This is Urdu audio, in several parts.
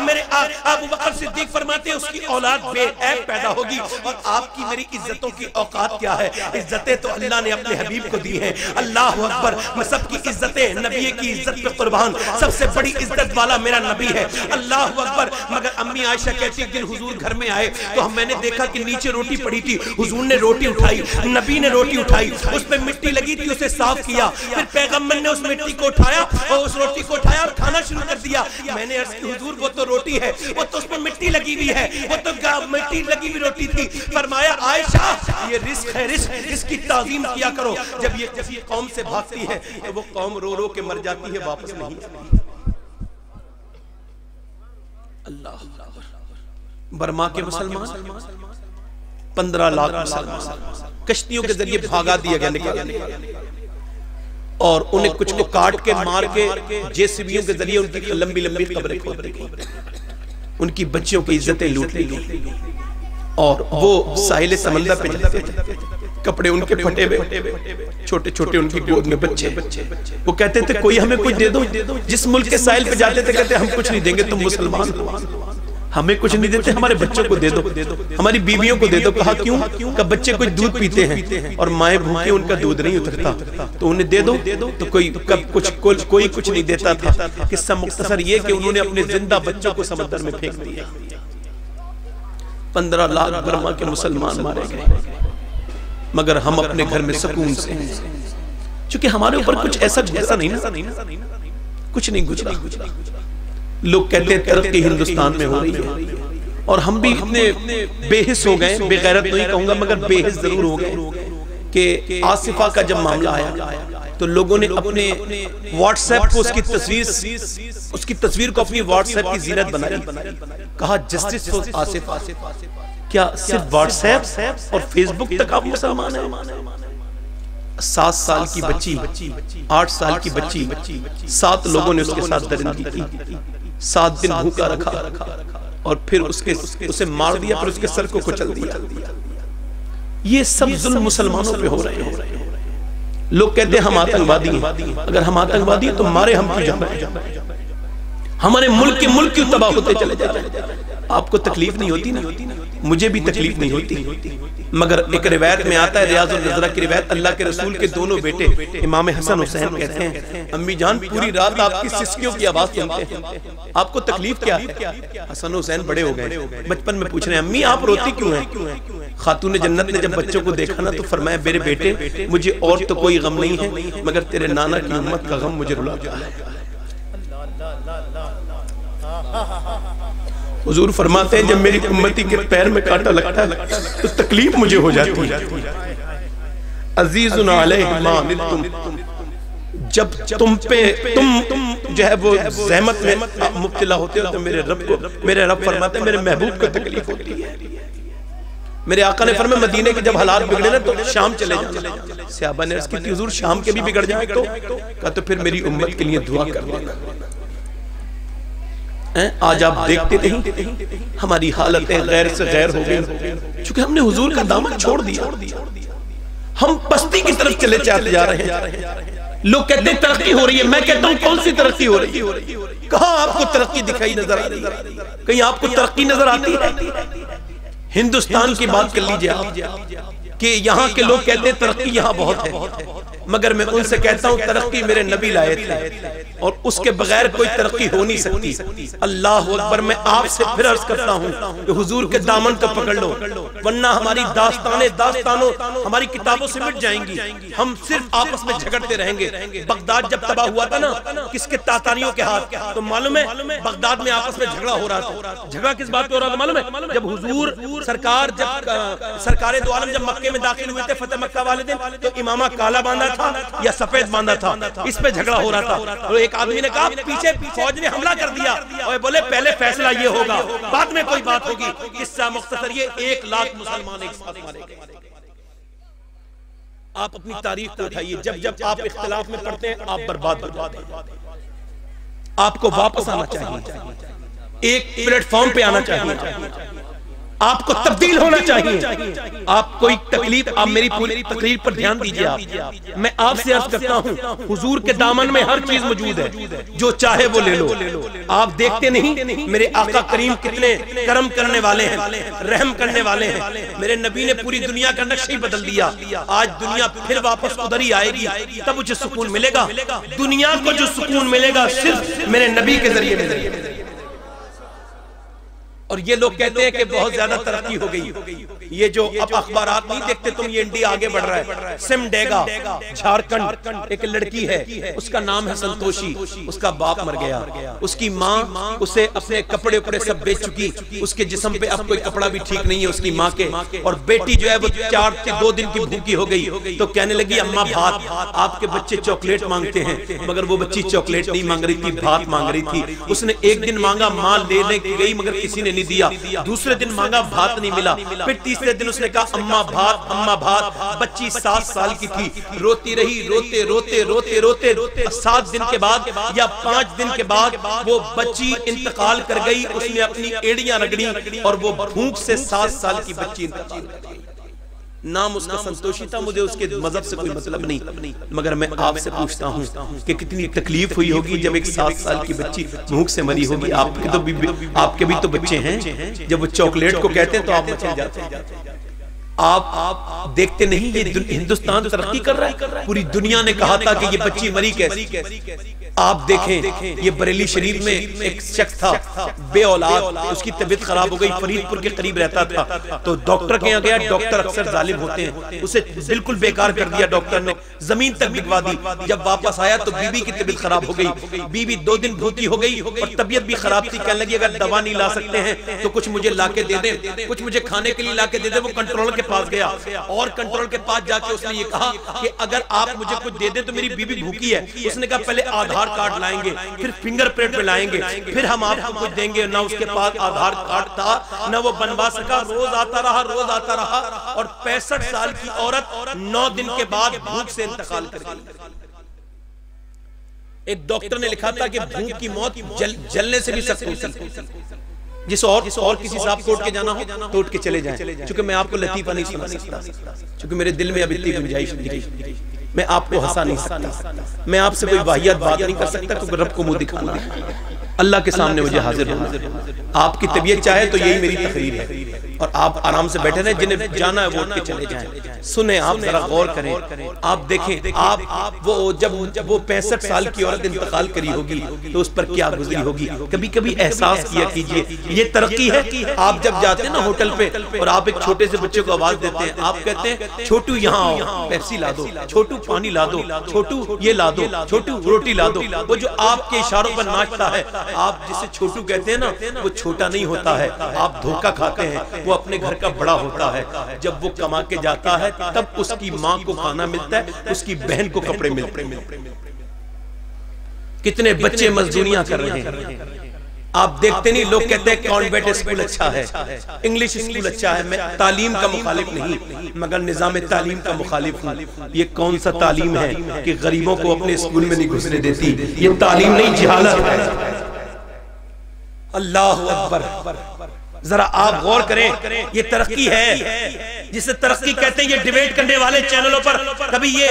میرے ابو بکر صدیق فرماتے ہیں اس کی اولاد بے عیب پیدا ہوگی. اور آپ کی میری عزتوں کی اوقات کیا ہے؟ عزتیں تو اللہ نے اپنے حبیب کو دی ہیں. اللہ اکبر. میں سب کی عزتیں نبی کی عزت پہ قربان. سب سے بڑی عزت والا میرا نبی ہے. اللہ اکبر. مگر امی عائشہ کہتی ہے کہ حضور گھر میں آئے تو میں نے دیکھا کہ نیچے روٹی پڑی تھی. حضور نے روٹی اٹھائی, نبی نے روٹی اٹھائی, اس پہ مٹی لگی تھی, اسے صاف کیا. پھر پیغمبر نے اس مٹی کو اٹھایا اور اس روٹی کو اٹھایا اور کھانا شروع کر دیا. میں نے عرض کی حضور وہ تو روٹی ہے, وہ تو اس پہ مٹی لگی ہوئی ہے, وہ تو مٹی لگی ہوئی روٹی تھی. فرمایا عائشہ یہ رزق ہے, رزق, اس کی تعظیم کیا کرو. جب یہ کسی قوم سے بھاگتی ہے تو وہ قوم رو رو کے مر جاتی ہے, واپس نہیں آتی. اللہ. برما کے مسلمان 15 لاکھ مسلمان کشتیوں کے ذریعے بھاگا دیا گیا, نکالا, اور انہیں کچھ کو کاٹ کے مار کے جیسیبیوں کے ذریعے ان کی لمبی لمبی قبریں کھود دی گئی. ان کی بچیوں کی عزتیں لوٹ لی گئی اور وہ ساحل سمندر پہ جاتے تھے. کپڑے ان کے پھٹے ہوئے, چھوٹے چھوٹے ان کی گود میں بچے. وہ کہتے تھے کوئی ہمیں کچھ دے دو. جس ملک کے ساحل پہ جاتے تھے کہتے ہم کچھ نہیں دیں گے, تم مسلمان ہمیں کچھ نہیں دیتے, ہمارے بچوں کو دے دو, ہماری بیویوں کو دے دو. کہا کیوں؟ کہ بچے کچھ دودھ پیتے ہیں اور مائیں بھوکے ان کا دودھ نہیں اترتا, تو انہیں دے دو. تو کوئی کچھ نہیں دیتا تھا. قصہ مختصر یہ کہ انہوں نے اپنے زندہ بچوں کو سمندر میں پھینک دیا. 15 لاکھ برما کے مسلمان مارے گئے. مگر ہم اپنے گھر میں سکون سے, چونکہ ہمارے اوپر کچھ ایسا گزرا نہیں, کچھ نہیں گزرا. لوگ کہتے ہیں ترقی ہندوستان میں ہو رہی ہے اور ہم بھی اتنے بے حس ہو گئے, بے غیرت نہیں کہوں گا مگر بے حس ضرور ہو گئے کہ آصفہ کا جب معاملہ آیا تو لوگوں نے اپنے واٹس ایپ کو اس کی تصویر کو اپنی واٹس ایپ کی زینت بنائی. کہا جسٹس فار آصفہ. کیا صرف واٹس ایپ اور فیس بک تک آپ مسلمان ہیں؟ 7 سال کی بچی, 8 سال کی بچی, 7 لوگوں نے اس کے ساتھ درندگی کی, 7 دن بھوکا رکھا اور پھر اسے مار دیا, پھر اس کے سر کو کچل دیا. یہ سب ظلم مسلمانوں پہ ہو رہے ہیں. لوگ کہتے ہیں ہم آتنکوادی ہیں. اگر ہم آتنکوادی ہیں تو مارے ہم کیوں جائیں؟ ہمارے ملک کیوں تباہ ہوتے چلے جا رہے ہیں؟ آپ کو تکلیف نہیں ہوتی نا, مجھے بھی تکلیف نہیں ہوتی. مگر ایک روایت میں آتا ہے, ریاض النظرہ کی روایت, اللہ کے رسول کے دونوں بیٹے امام حسن حسین کہتے ہیں امی جان پوری رات آپ کی سسکیوں کی آواز سنتے ہیں, آپ کو تکلیف کیا ہے؟ حسن حسین بڑے ہو گئے, بچپن میں پوچھ رہے ہیں امی آپ روتی کیوں ہیں؟ خاتون جنت نے جب بچوں کو دیکھا نا تو فرمایا میرے بیٹے مجھے اور تو کوئی غم نہیں ہے مگر تیرے نانا کی امت کا غم مجھے رلاتا ہے. حضور فرماتے ہیں جب میری امتی کے پیر میں کانٹا لگتا ہے تو تکلیف مجھے ہو جاتی ہے. عزیز علیہ ما عنتم, جب تم جو ہے وہ زحمت میں مبتلا ہوتے ہو تو میرے رب فرماتے ہیں میرے محبوب کو تکلیف ہوتی ہے. میرے آقا نے فرمایا مدینے کے جب حالات بگڑے نا تو شام چلے جانا. صحابہ نے عرض کی تھی حضور شام کے بھی بگڑ جائیں تو کہا تو پھر میری امت کے لیے دعا کر دینا. آج آپ دیکھتے نہیں ہماری حالتیں غیر سے غیر ہو گئی چونکہ ہم نے حضور کا دامن چھوڑ دیا. ہم پستی کی طرف چلے جا رہے ہیں. لوگ کہتے ہیں ترقی ہو رہی ہے, میں کہتا ہوں کون سی ترقی ہو رہی ہے؟ کہاں آپ کو ترقی دکھائی نظر آ رہی ہے؟ کہیں آپ کو ترقی نظر آتی ہے؟ ہندوستان کی بات کر لیجئے آپ کہ یہاں کے لوگ کہتے ہیں ترقی یہاں بہت ہے, مگر میں ان سے کہتا ہوں ترقی میرے نبی لائے تھے اور اس کے بغیر کوئی ترقی ہو نہیں سکتی. اللہ اکبر. میں آپ سے پھر عرض کرتا ہوں کہ حضور کے دامن کو پکڑ لو ورنہ ہماری داستانوں ہماری کتابوں سے مٹ جائیں گی. ہم صرف آپس میں جھگڑتے رہیں گے. بغداد جب تباہ ہوا تھا نا کس کے تاتاریوں کے ہاتھ, تو معلوم ہے بغداد میں آپس میں جھگڑا ہو رہا تھا. جھگڑا کس بات پہ ہو رہا تھا معلوم ہے؟ جب حضور سرکار دو عالم جب مکے میں داخل ہوئے تھے فتح مکہ والے دن تو امامہ کالا باندھا تھا یا سفید باندھا تھا, اس پہ جھگڑا ہو رہا تھا. تو ایک آدمی نے کہا پیچھے فوج نے حملہ کر دیا اور بولے پہلے فیصلہ یہ ہوگا بعد میں کوئی بات ہوگی. قصہ مختصر یہ 1 لاکھ مسلمان ایک ساتھ مارے گئے. آپ اپنی تاریخ کو اٹھائیے, جب آپ اختلاف میں پڑھتے ہیں آپ برباد ہو جاتے ہیں. آپ کو واپس آنا چاہیے, ایک پلیٹ فارم پہ آنا چاہیے. آپ کو تبدیل ہونا چاہیے. آپ کوئی تکلیف، آپ میری پوری تقریر پر دھیان دیجئے. میں آپ سے عرض کرتا ہوں حضور کے دامن میں ہر چیز موجود ہے، جو چاہے وہ لے لو. آپ دیکھتے نہیں میرے آقا کریم کتنے کرم کرنے والے ہیں، رحم کرنے والے ہیں. میرے نبی نے پوری دنیا کا نقشہ ہی بدل دیا. آج دنیا پھر واپس ادھر ہی آئے گی، تب مجھے سکون ملے گا. دنیا کو جو سکون ملے گا صرف میرے نبی کے ذریعے ملے گا. اور یہ لوگ کہتے ہیں کہ بہت زیادہ ترقی ہو گئی. یہ جو اب اخبارات نہیں دیکھتے تم، یہ انڈیا آگے بڑھ رہا ہے. سم ڈیگا جھارکھنڈ ایک لڑکی ہے، اس کا نام ہے سنتوشی. اس کا باپ مر گیا، اس کی ماں اسے اپنے کپڑے اپڑے سب بیچ چکی. اس کے جسم پہ اب کوئی کپڑا بھی ٹھیک نہیں ہے اس کی ماں کے. اور بیٹی جو ہے وہ 2 دن کی بھوکی ہو گئی تو کہنے لگی اماں بھات، آپ کے بچے چاکلیٹ مانگتے ہیں. مگر وہ بچی چاکلیٹ نہیں مانگ رہی تھی، بھات مانگ رہی تھی. اس نے ایک دن مانگا، ماں لینے گئی مگر کسی نے نہیں دیا. دوسرے دن مانگا، بھات نہیں ملا. پھر تیسرے دن اس نے کہا اماں بھات، اماں بھات. بچی 7 سال کی تھی، روتی رہی، روتے روتے روتے روتے 7 دن کے بعد یا 5 دن کے بعد وہ بچی انتقال کر گئی. اس نے اپنی ایڑیاں رگڑی اور وہ بھوک سے 7 سال کی بچی انتقال کر گئی. نام اس کا سنتوشی تھا. مجھے اس کے مذہب سے کوئی مطلب نہیں، مگر میں آپ سے پوچھتا ہوں کہ کتنی تکلیف ہوئی ہوگی جب ایک 7 سال کی بچی بھوک سے مری ہوگی. آپ کے بھی تو بچے ہیں. جب وہ چاکلیٹ کو کہتے ہیں تو آپ مچل جاتے ہیں. آپ دیکھتے نہیں یہ ہندوستان ترقی کر رہا ہے. پوری دنیا نے کہا تھا کہ یہ بچی مری کیسے. آپ دیکھیں یہ بریلی شریف میں ایک شخص تھا بے اولاد، اس کی طبیعت خراب ہو گئی، فرید پور کے قریب رہتا تھا. تو ڈاکٹر کے یہاں گیا. ڈاکٹر اکثر ظالم ہوتے ہیں، اسے بالکل بیکار کر دیا. ڈاکٹر نے زمین تک بکوا دی. جب واپس آیا تو بیوی کی طبیعت خراب ہو گئی. بیوی 2 دن بھوکی ہو گئی اور طبیعت بھی خراب تھی. کہنے لگی اگر دوا نہیں لا سکتے ہیں تو کچھ مجھے لا کے دے دیں، کچھ مجھے کھانے کے لیے لا کے دے دیں. وہ کنٹرول کے پاس گیا اور کنٹرول کے پاس جا کے اس نے یہ کہا کہ اگر آپ مجھے کچھ دے دیں تو میری بیوی بھوکی ہے. اس نے کہا پہلے آدھار کارڈ لائیں گے، پھر فنگر پرنٹ پہ لائیں گے، پھر ہم آپ کو کچھ دیں گے. نہ اس کے پاس آدھار کارڈ تھا، نہ وہ بنوا سکا. روز آتا رہا اور 65 سال کی عورت 9 دن کے بعد بھوک سے انتقال کر گئی. ایک ڈاکٹر نے لکھا تھا کہ بھوک کی موت جلنے سے بھی سخت ہوتی ہے. جس اور کسی صاحب کو اٹھ کے جانا ہو تو اٹھ کے چلے جائیں. چونکہ میں آپ کو لطیفہ نہیں سنا سکتا، چونکہ میرے دل میں اب اتنی گنجائش نہیں. میں آپ کو ہنسا نہیں سکتا، میں آپ سے کوئی واہیات بات نہیں کر سکتا کیونکہ رب کو منہ دکھانا ہے. اللہ کے سامنے مجھے حاضر ہونا ہے. آپ کی طبیعت چاہے تو یہی میری تقریر ہے اور آپ آرام سے بیٹھے رہیں. جنہیں جانا ہے وہ اٹھ کے چلے جائیں. سنیں، آپ ذرا غور کریں. آپ دیکھیں وہ جب وہ 65 سال کی عورت انتقال کری ہوگی تو اس پر کیا گزری ہوگی. کبھی کبھی احساس کیا کیجئے یہ ترقی ہے. آپ جب جاتے ہیں نا ہوٹل پہ اور آپ ایک چھوٹے سے بچے کو آواز دیتے ہیں، آپ کہتے ہیں چھوٹو یہاں آؤ، پیپسی لا دو، چھوٹو پانی لا دو، چھوٹو یہ لا دو، چھوٹو روٹی لا دو. وہ جو آپ کے اشاروں پر ناچتا ہے، آپ جسے چھوٹو کہتے ہیں نا، وہ چھوٹا نہیں ہوتا ہے. آپ دھوکہ کھاتے ہیں. وہ اپنے گھر کا بڑا ہوتا ہے. جب وہ کما کے جاتا ہے تب اس کی ماں کو کھانا ملتا ہے، اس کی بہن کو کپڑے ملتے ہیں. کتنے بچے مزدوریاں کر رہے ہیں. آپ دیکھتے نہیں، لوگ کہتے ہیں کانوینٹ اسکول اچھا ہے، انگلش اسکول اچھا ہے. میں تعلیم کا مخالف نہیں مگر نظام تعلیم کا مخالف ہوں. یہ کون سا تعلیم ہے کہ غریبوں کو اپنے اسکول میں نہیں گھسنے دیتی؟ یہ تعلیم نہیں، جہالت ہے. اللہ اکبر. ذرا آپ غور کریں، یہ ترقی ہے جسے ترقی کہتے ہیں. یہ ڈیبیٹ کرنے والے چینلوں پر کبھی یہ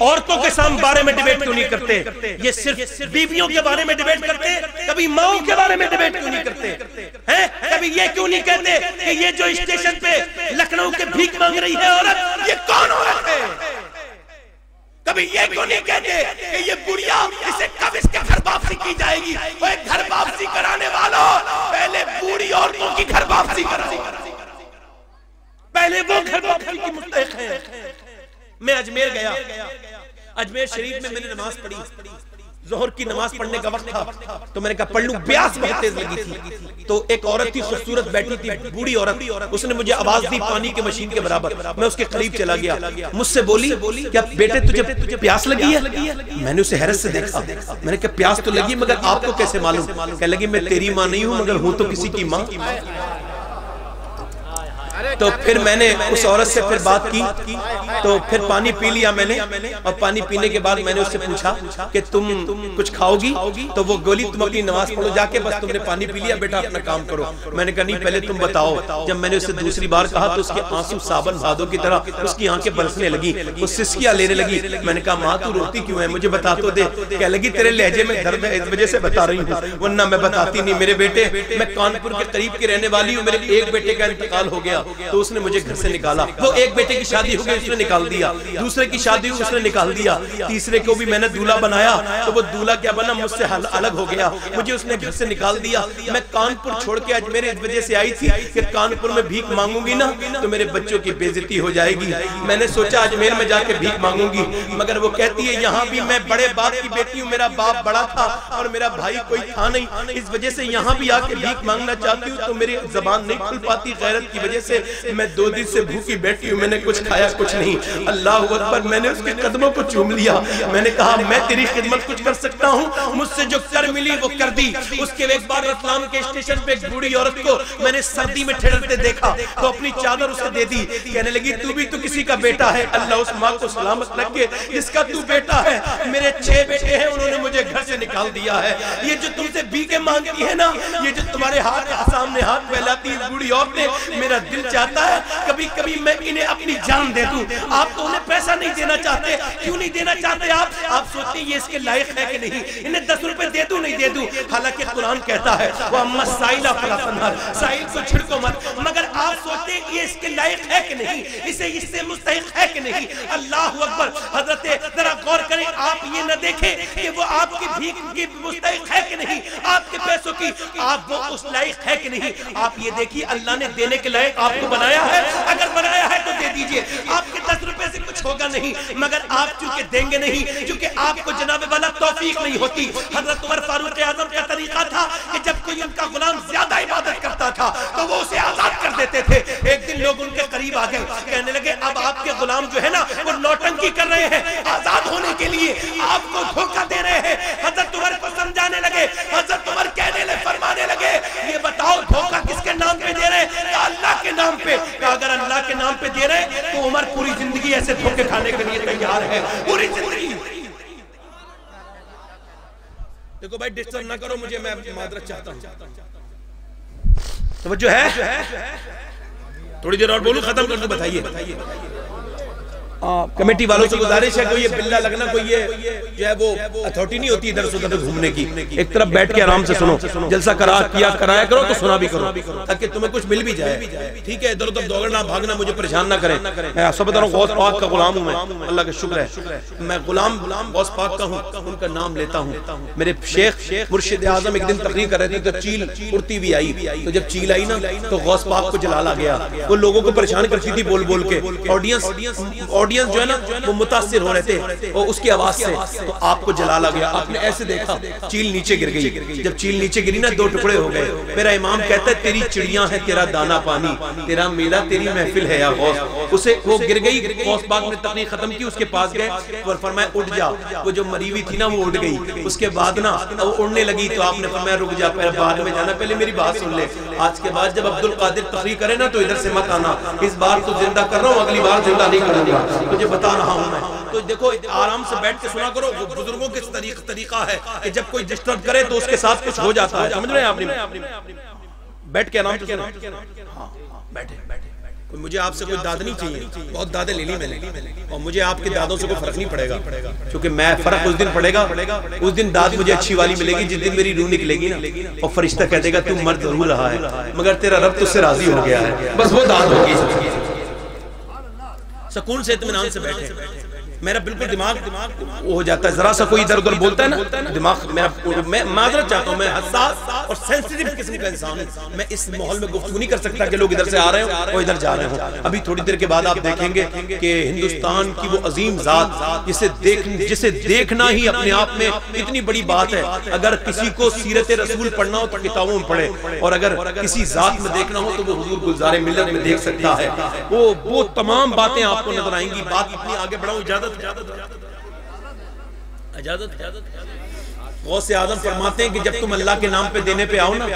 عورتوں کے سامنے بارے میں ڈیبیٹ کیوں نہیں کرتے؟ یہ صرف بیویوں کے بارے میں ڈیبیٹ کرتے، کبھی ماؤں کے بارے میں ڈیبیٹ کیوں نہیں کرتے؟ کبھی یہ کیوں نہیں کہتے کہ یہ جو اسٹیشن پہ لکھنؤ کے بھیک مانگ رہی ہے عورت، یہ کون عورت ہے؟ کبھی یہ کیوں نہیں کہتے کہ یہ بڑیا اسے کب اس کے گھر واپسی کی جائے گی؟ وہ ایک گھر واپسی کرانے والوں، پہلے بوڑھی عورتوں کی گھر واپسی کراؤ، پہلے وہ گھر واپسی کی مستحق ہیں. میں اجمیر گیا، اجمیر شریف میں نے نماز پڑھی. ظہر کی نماز پڑھنے کا وقت تھا تو میں نے کہا پڑھ لوں. پیاس بہت تیز لگی تھی تو ایک عورت تھی خوبصورت بیٹھی تھی، بوڑھی عورت. اس نے مجھے آواز دی پانی کے مشین کے برابر. میں اس کے قریب چلا گیا. مجھ سے بولی کیا بیٹے تجھے پیاس لگی ہے؟ میں نے اسے حیرت سے دیکھا. میں نے کہا پیاس تو لگی مگر آپ کو کیسے معلوم؟ کہنے لگی میں تیری ماں نہیں ہوں مگر ہوں تو کسی کی ماں. تو پھر میں نے اس عورت سے پھر بات کی، تو پھر پانی پی لیا میں نے، اور پانی پینے کے بعد میں نے اس سے پوچھا کہ تم کچھ کھاؤ گی؟ تو وہ گولی تم اپنی نماز پڑھو جا کے، بس تم نے پانی پی لیا، بیٹا اپنا کام کرو۔ میں نے کہا نہیں پہلے تم بتاؤ۔ جب میں نے اس سے دوسری بار کہا تو اس کے آنسو صابن بھادوں کی طرح اس کی آنکھیں برسنے لگی، وہ سسکیاں لینے لگی۔ میں نے کہا ماں تو روتی کیوں ہے، مجھے بتا تو دے۔ کہنے لگی تیرے لہجے میں درد ہے اس وجہ سے بتا رہی ہوں، ورنہ میں بتاتی نہیں۔ میرے بیٹے، میں کانپور کے قریب کی رہنے والی ہوں، میرے ایک بیٹے کا انتقال ہو گیا تو اس نے مجھے گھر سے نکالا۔ وہ ایک بیٹے کی شادی ہو گئی اس نے نکال دیا، دوسرے کی شادی ہوئی اس نے نکال دیا، تیسرے کو بھی میں نے دولہا بنایا تو وہ دولہا کیا بنا، مجھ سے الگ ہو گیا، مجھے اس نے گھر سے نکال دیا۔ میں کانپور چھوڑ کے اجمیر اس وجہ سے آئی تھی کہ کانپور میں بھیک مانگوں گی نا تو میرے بچوں کی بے عزتی ہو جائے گی۔ میں نے سوچا اجمیر میں جا کے بھیک مانگوں گی، مگر وہ کہتی ہے یہاں بھی میں بڑے باپ کی بیٹی ہوں، میرا باپ بڑا تھا اور میرا بھائی کوئی تھا نہیں، اس وجہ سے یہاں بھی آ کے بھیک مانگنا چاہتی ہوں تو میری زبان نہیں کھل پاتی غیرت کی وجہ سے۔ میں 2 دن سے بھوکی بیٹھی ہوں، میں نے کچھ کھایا کچھ نہیں۔ اللہ اکبر، میں نے اس کے قدموں کو چوم لیا، میں نے کہا میں تیری خدمت کچھ کر سکتا ہوں، مجھ سے جو کر ملی وہ کر دی۔ اس کے ایک بار رتلام کے اسٹیشن پہ ایک بوڑھی عورت کو میں نے سردی میں ٹھہرتے دیکھا تو اپنی چادر اسے دے دی، کہنے لگی تو بھی تو کسی کا بیٹا ہے، اللہ اس ماں کو سلامت رکھے جس کا تو بیٹا ہے۔ میرے 6 بیٹے ہیں، انہوں نے مجھے گھر سے نکال دیا ہے۔ یہ جو تم سے بھیکیں مانگتی ہے نا، یہ جو تمہارے ہاتھ سامنے ہاتھ پھیلاتی ہے بوڑھی عورتیں، میرا دل چاہتا ہے کبھی کبھی میں انہیں اپنی جان دے دوں۔ آپ تو انہیں پیسہ نہیں دینا چاہتے، کیوں نہیں دینا چاہتے آپ سوچتے یہ اس کے لائق ہے کہ نہیں، انہیں 10 روپے دے دوں نہیں دے دوں، حالانکہ قرآن کہتا ہے وَأَمَّا السَّائِلَ فَلَا تَنْهَرْ، سائل کو چھڑکو مت، مگر آپ سوچتے ہیں یہ اس کے لائق ہے کہ نہیں، اسے اس سے مستحق ہے کہ نہیں۔ اللہ اکبر، حضرت ذرا غور کریں، آپ یہ نہ دیکھیں کہ وہ آپ کی بھیک کی مستحق ہے کہ نہیں، آپ کے پیسوں کی، آپ وہ اس لائق ہے کہ نہیں۔ آپ یہ دیکھیے اللہ نے دینے کے لائق آپ کو بنایا ہے، اگر بنایا ہے تو دے دیجئے۔ آپ کے 10 روپے سے کچھ ہوگا نہیں، مگر آپ چونکہ دیں گے نہیں، چونکہ آپ کو جناب والا توفیق نہیں ہوتی۔ حضرت عمر فاروق اعظم کا طریقہ تھا کہ جب کوئی ان کا غلام زیادہ عبادت کرتا تھا تو وہ اسے آزاد کر دیتے تھے۔ ایک دن لوگ ان کے قریب آ گئے، کہنے لگے اب آپ کے غلام جو ہے نا وہ نوٹنکی کر رہے ہیں، آزاد ہونے کے لیے آپ کو دھوکہ دے رہے ہیں۔ حضرت عمر کو سمجھانے لگے، حضرت عمر کہنے لگے، فرمانے لگے یہ بتاؤ دھوکہ کس کے نام پہ دے رہے ہیں؟ کہا اللہ کے نام پہ۔ کہا اگر اللہ کے نام پہ دے رہے تو عمر پوری زندگی ایسے دھوکے کھانے کے لیے تیار ہے، پوری زندگی۔ دیکھو بھائی ڈسٹرب نہ کرو مجھے، میں معذرت چاہتا ہوں، توجہ ہے؟ تھوڑی دیر اور بولوں ختم کر دو، بتائیے۔ کمیٹی والوں سے گزارش ہے کوئی یہ بلہ لگنا، کوئی یہ جو ہے وہ اتھارٹی نہیں ہوتی ادھر سے ادھر گھومنے کی، ایک طرف بیٹھ کے آرام سے سنو، جلسہ کرایا کرو تو سنا بھی کرو تاکہ تمہیں کچھ مل بھی جائے، ٹھیک ہے؟ ادھر ادھر دوڑنا بھاگنا مجھے پریشان نہ کریں۔ میں سب بتا رہا ہوں غوث پاک کا غلام ہوں، میں اللہ کا شکر ہے میں غلام غوث پاک کا ہوں، ان کا نام لیتا ہوں۔ میرے شیخ مرشد اعظم ایک دن تقریر کر رہے تھے تو چیل اڑتی بھی آئی، تو جب چیل آئی نا تو غوث پاک کو جلال آ گیا، وہ لوگوں کو پریشان کرتی تھی بول بول کے، آڈینس جو ہے نا وہ متاثر ہو رہے تھے اس کی آواز سے، تو آپ کو جلال آ گیا، آپ نے ایسے دیکھا چیل نیچے گر گئی، جب چیل نیچے گری نا 2 ٹکڑے ہو گئے۔ میرا امام کہتا ہے تیری چڑیاں ہے تیرا دانا پانی، تیرا میلہ تیری محفل ہے یا غوث۔ اسے وہ گر گئی، غوث پاک نے تقریر ختم کی، اس کے پاس گئے اور فرمایا اٹھ جا، وہ جو مری ہوئی تھی نا وہ اٹھ گئی، اس کے بعد نا وہ اڑنے لگی تو آپ نے فرمایا رک جا، پہلے بعد میں جانا، پہلے میری بات سن لے، آج کے بعد جب عبدالقادر تقریر کرے نا تو ادھر سے مت آنا، اس بار تو زندہ کر رہا ہوں اگلی بار زندہ نہیں کروں گا، مجھے بتا رہا ہوں میں۔ تو دیکھو آرام سے بیٹھ کے سنا کرو، وہ بزرگوں کے طریقہ ہے کہ جب کوئی ڈسٹرب کرے تو اس کے ساتھ کچھ ہو جاتا ہے، سمجھ رہے ہیں آپ نے؟ بیٹھ کے آرام سے سنا، ہاں بیٹھے۔ مجھے آپ سے کوئی داد نہیں چاہیے، بہت دادیں لے لی میں نے، اور مجھے آپ کے دادوں سے کوئی فرق نہیں پڑے گا، کیونکہ میں فرق اس دن پڑے گا، اس دن داد مجھے اچھی والی ملے گی جس دن میری روح نکلے گی نا، اور فرشتہ کہہ دے گا تم مرد ضرور رہا ہے مگر تیرا رب تجھ سے راضی ہو گیا ہے، بس وہ داد ہوگی۔ سکون سے اطمینان سے بیٹھے، میرا بالکل دماغ ہو جاتا ہے، ذرا سا کوئی ادھر ادھر بولتا ہے نا دماغ میرا، میں معذرت چاہتا ہوں، میں حساس اور سینسیٹیو قسم کا انسان ہوں، میں اس ماحول میں گفتگو نہیں کر سکتا کہ لوگ ادھر سے آ رہے ہوں اور ادھر جا رہے ہوں۔ ابھی تھوڑی دیر کے بعد آپ دیکھیں گے کہ ہندوستان کی وہ عظیم ذات جسے دیکھنا ہی اپنے آپ میں اتنی بڑی بات ہے، اگر کسی کو سیرت رسول پڑھنا ہو تو کتابوں میں پڑھے، اور اگر کسی ذات میں دیکھنا ہو تو وہ حضور گلزار ملت میں دیکھ سکتا ہے، وہ تمام باتیں آپ کو نظر آئیں گی۔ بات اپنی آگے بڑھاؤں، اجازت غوث اعظم فرماتے ہیں کہ جب تم اللہ کے نام پہ دینے پہ آؤ نا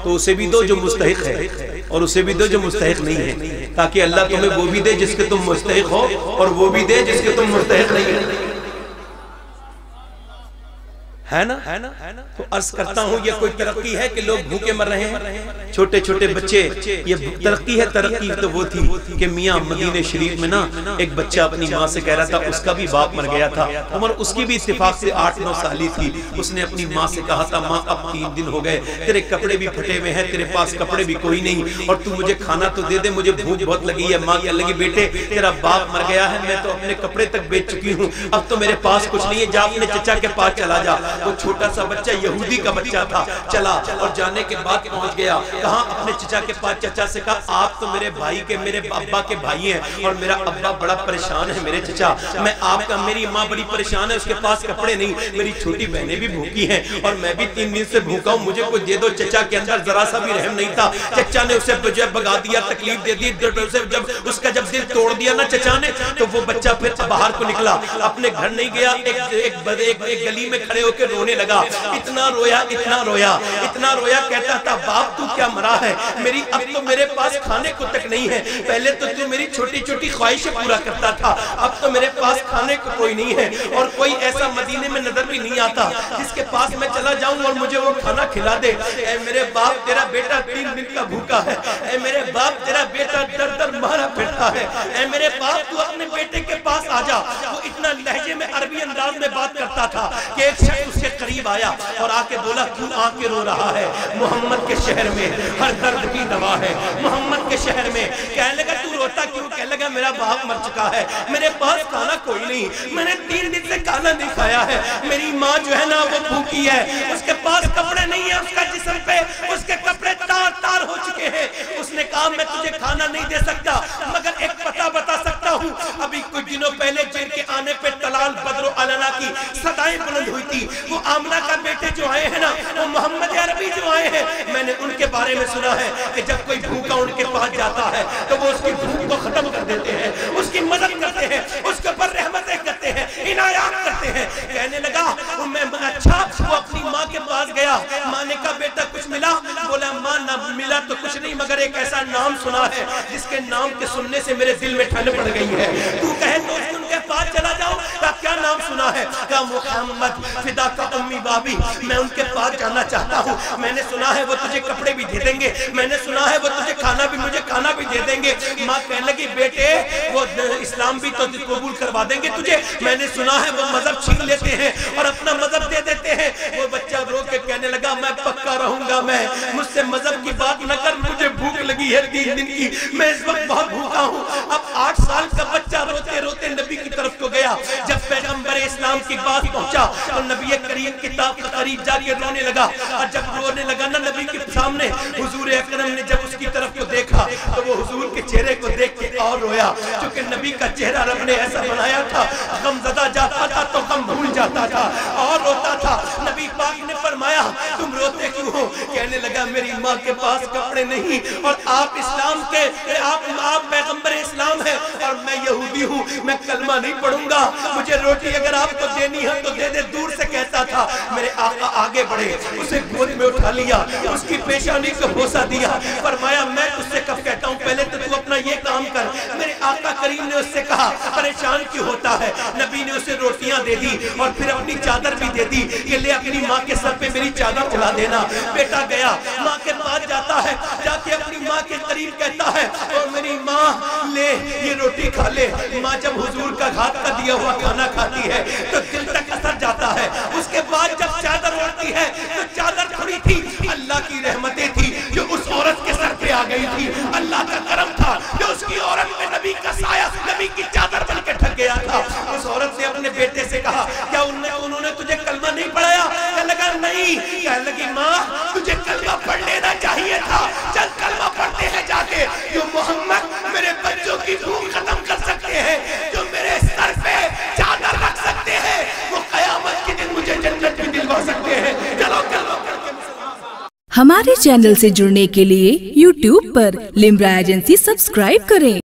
تو اسے بھی دو جو مستحق ہے اور اسے بھی دو جو مستحق نہیں ہے، تاکہ اللہ تمہیں وہ بھی دے جس کے تم مستحق ہو اور وہ بھی دے جس کے تم مستحق نہیں ہے نا۔ تو عرض کرتا ہوں یہ کوئی ترقی ہے کہ لوگ بھوکے مر رہے ہیں، چھوٹے چھوٹے بچے، یہ ترقی ہے؟ ترقی تو وہ تھی کہ میاں مدینہ شریف میں نا ایک بچہ اپنی ماں سے کہہ رہا تھا، اس کا بھی باپ مر گیا تھا، عمر اس کی بھی اتفاق سے 8-9 سالی تھی، اس نے اپنی ماں سے کہا تھا ماں اب 3 دن ہو گئے، تیرے کپڑے بھی پھٹے ہوئے ہیں، تیرے پاس کپڑے بھی کوئی نہیں، اور تو مجھے کھانا تو دے دے، مجھے بھوک بہت لگی ہے۔ ماں کہنے لگی بیٹے تیرا باپ مر گیا ہے، میں تو اپنے کپڑے تک بیچ چکی ہوں، اب تو میرے پاس کچھ نہیں ہے، جا اپنے چچا کے پاس چلا جا۔ وہ چھوٹا سا بچہ یہودی کا بچہ تھا، چلا اور جانے کے بعد پہنچ گیا، کہاں اپنے چچا کے پاس، چچا سے کہا آپ تو میرے بھائی کے، میرے ابا کے بھائی ہیں اور میرا ابا بڑا پریشان ہے میرے چچا، میں آپ کا، میری ماں بڑی پریشان ہے، اس کے پاس کپڑے نہیں، میری چھوٹی بہنیں بھی بھوکی ہیں اور میں بھی 3 دن سے بھوکا ہوں، مجھے کچھ دے دو۔ چچا کے اندر ذرا سا بھی رحم نہیں تھا، چچا نے اسے بھگا دیا، تکلیف دے دی، جب اس کا جب دل توڑ دیا نا چچا نے، تو وہ بچہ پھر باہر کو نکلا، اپنے گھر نہیں گیا، ایک گلی میں کھڑے ہو کے رونے لگا، اتنا رویا اتنا رویا اتنا رویا، کہتا تھا باپ تو کیا مرا ہے، میری اب تو میرے پاس کھانے کو تک نہیں ہے، پہلے تو تو میری چھوٹی چھوٹی خواہشیں پورا کرتا تھا، اب تو میرے پاس کھانے کو کوئی نہیں ہے، اور کوئی ایسا مدینے میں نظر بھی نہیں آتا جس کے پاس میں چلا جاؤں اور مجھے وہ کھانا کھلا دے۔ اے میرے باپ تیرا بیٹا 3 دن کا بھوکا ہے، اے میرے باپ تیرا بیٹا در در مارا پھرتا ہے، اے میرے باپ تو اپنے بیٹے کے پاس آ جا۔ وہ اتنا لہجے میں عربی انداز میں بات کرتا تھا کہ ایک شخص اس کے قریب آیا اور آ کے بولا کیوں آ کے رو رہا ہے؟ محمد کے شہر میں ہر درد کی دوا ہے، محمد کے شہر میں۔ کہنے لگا تو روتا کیوں؟ کہنے لگا میرا باپ مر چکا ہے، میرے پاس کھانا کوئی نہیں، میں نے 3 دن سے کھانا نہیں کھایا ہے، میری ماں جو ہے نا وہ بھوکی ہے، اس کے پاس کپڑے نہیں ہیں، اس کا جسم پہ اس کے کپڑے تار تار ہو چکے ہیں۔ اس نے کہا میں تجھے کھانا نہیں دے سکتا مگر ایک پتہ بتا سکتا ہوں، ابھی کچھ دنوں پہلے جیل کے آنے پہ طلال بدر و علنا کی صدائیں بلند ہوئی تھی، وہ آمنہ کا بیٹے جو آئے ہیں نا، وہ محمد عربی جو آئے ہیں، میں نے ان کے بارے میں سنا ہے کہ جب کوئی بھوکا ان کے پاس جاتا ہے تو وہ اس کی بھوک کو ختم کر دیتے ہیں، اس کی مدد کرتے ہیں، اس کے اوپر رحمتیں کرتے ہیں، عنایات کرتے ہیں۔ کہنے لگا میں اچھا، وہ اپنی ماں کے پاس گیا، ماں نے کہا بیٹا کچھ ملا؟ بولا ماں نہ ملا تو کچھ نہیں مگر ایک ایسا نام سنا ہے جس کے نام کے سننے سے میرے دل میں ٹھنڈ پڑ گئی ہے، تو کہے تو ان کے پاس چلا جاؤ۔ کہا کیا نام سنا ہے؟ کہا محمد فدا کا امی بابی، میں ان کے پاس جانا چاہتا ہوں، میں نے سنا ہے وہ تجھے کپڑے بھی دے دیں گے، میں نے سنا ہے وہ تجھے کھانا بھی، مجھے کھانا بھی دے دیں گے۔ ماں کہنے لگی بیٹے وہ اسلام بھی تو قبول کروا دیں گے تجھے، میں نے سنا ہے وہ مذہب چھین لیتے ہیں اور اپنا مذہب دے دیتے ہیں۔ وہ بچہ رو کے کہنے لگا میں پکا رہوں گا، میں مجھ سے مذہب کی بات نہ کر، مجھے بھوک لگی ہے 3 دن کی، میں اس وقت بہت بھوکا ہوں۔ اب 8 سال کا بچہ روتے روتے نبی کی طرف کو گیا، جب پیغمبر اسلام کی بات پہنچا تو نبی کریم کتاب کے قریب جا کے رونے لگا، اور جب رونے لگا نا نبی کے سامنے، حضور اکرم نے جب اس کی طرف کو دیکھا تو وہ حضور کے چہرے کو دیکھ کے اور رویا، کیونکہ نبی کا چہرہ رب نے ایسا بنایا تھا، غم زدہ جاتا تھا تو غم بھول جاتا تھا اور روتا تھا۔ نبی پاک نے فرمایا تم روتے کیوں ہو؟ کہنے لگا میری ماں کے پاس کپڑے نہیں اور آپ اسلام کے آپ پیغمبر اسلام ہیں اور میں یہودی ہوں، میں کلمہ نہیں پڑھوں گا، مجھے روٹی اگر آپ کو دینی ہے تو دے دے۔ دور سے کہتا تھا۔ میرے آقا آگے بڑھے، اسے گود میں اٹھا لیا، اس کی پیشانی کو بوسہ دیا، فرمایا میں تجھ سے کب کہتا ہوں پہلے تو تو اپنا یہ کام کر۔ میرے آقا کریم نے اس سے کہا پریشان کیوں ہوتا ہے؟ نبی نے اسے روٹیاں دے دی اور پھر اپنی چادر بھی دے دی کہ لے اپنی ماں کے سر پہ میری چادر اڑا دینا۔ بیٹا گیا ماں کے پاس جاتا ہے، جا کے اپنی ماں کے قریب کہتا ہے اور میری ماں لے یہ روٹی کھا لے۔ ماں جب حضور کا ہاتھ کا دیا ہوا کھانا کھاتی ہے تو دل تک اثر جاتا ہے۔ اس کے بعد جب چادر اڑتی ہے تو چادر کھڑی تھی، اللہ کی رحمتیں تھی جو اس عورت کے سر پہ آ گئی تھی، اللہ کا کرم تھا جو اس کی عورت میں نبی کا سایہ، نبی کی چادر بن کے ٹھک گیا تھا۔ اس عورت نے اپنے بیٹے سے کہا کیا انہوں نے تجھے کلمہ نہیں پڑھایا؟ کہنے لگا نہیں۔ کہنے لگی ماں تجھے کلمہ پڑھ لینا چاہیے تھا، چل کلمہ پڑھتے ہیں جا کے، جو محمد میرے بچوں کی بھوک ختم کر سکتے ہیں، جو میرے سر پہ چادر رکھ سکتے ہیں، وہ قیامت کے دن مجھے جنت بھی دلوا سکتے ہیں۔ چلو کلمہ پڑھ کے ہمارے چینل سے جڑنے کے لیے YouTube پر لمرا ایجنسی سبسکرائب کریں۔